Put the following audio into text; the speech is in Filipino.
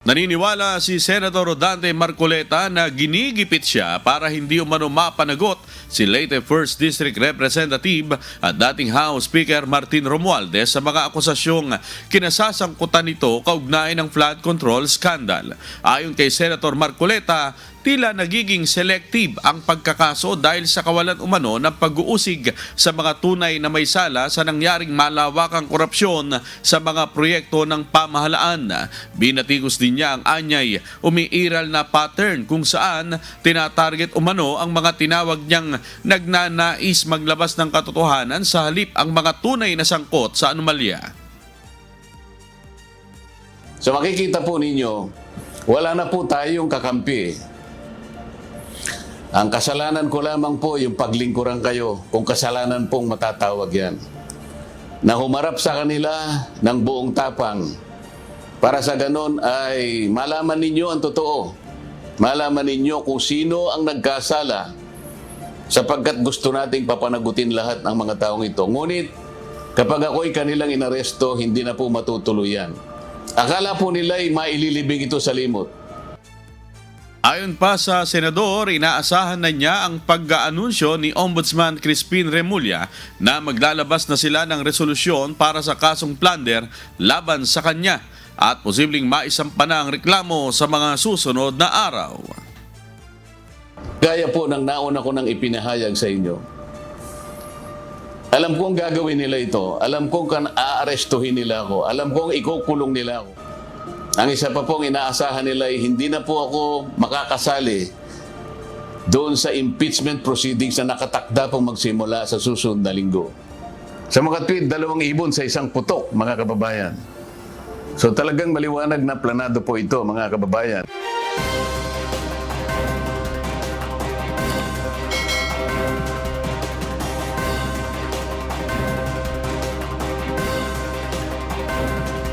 Naniniwala si Senator Rodante Marcoleta na ginigipit siya para hindi umano mapanagot si Leyte 1st District Representative at dating House Speaker Martin Romualdez sa mga akusasyong kinasasangkutan nito kaugnay ng flood control scandal. Ayon kay Senator Marcoleta, tila nagiging selective ang pagkakaso dahil sa kawalan umano ng pag-uusig sa mga tunay na may sala sa nangyaring malawakang korupsyon sa mga proyekto ng pamahalaan. Binatikos din niya ang anyay umiiral na pattern kung saan tinatarget umano ang mga tinawag niyang nagnanais maglabas ng katotohanan sa halip ang mga tunay na sangkot sa anomalya. So makikita po ninyo, wala na po tayong kakampi. Ang kasalanan ko lamang po yung paglingkuran kayo, kung kasalanan pong matatawag yan. Na humarap sa kanila ng buong tapang. Para sa ganon ay malaman ninyo ang totoo. Malaman ninyo kung sino ang nagkasala sapagkat gusto nating papanagutin lahat ng mga taong ito. Ngunit kapag ako'y kanilang inaresto, hindi na po matutuloy yan. Akala po nila ay maililibing ito sa limot. Ayon pa sa senador, inaasahan na niya ang pag-aanunsyo ni Ombudsman Crispin Remulla na maglalabas na sila ng resolusyon para sa kasong plunder laban sa kanya at posibleng maisampa na ang reklamo sa mga susunod na araw. Gaya po ng nauna ko nang ipinahayag sa inyo. Alam kong gagawin nila ito. Alam kong aarestuhin nila ako. Alam kong ikukulong nila ako. Ang isa pa pong inaasahan nila ay hindi na po ako makakasali doon sa impeachment proceedings na nakatakda pong magsimula sa susunod na linggo. Sa mga tweet, 2 ibon sa isang putok, mga kababayan. So talagang maliwanag na planado po ito, mga kababayan.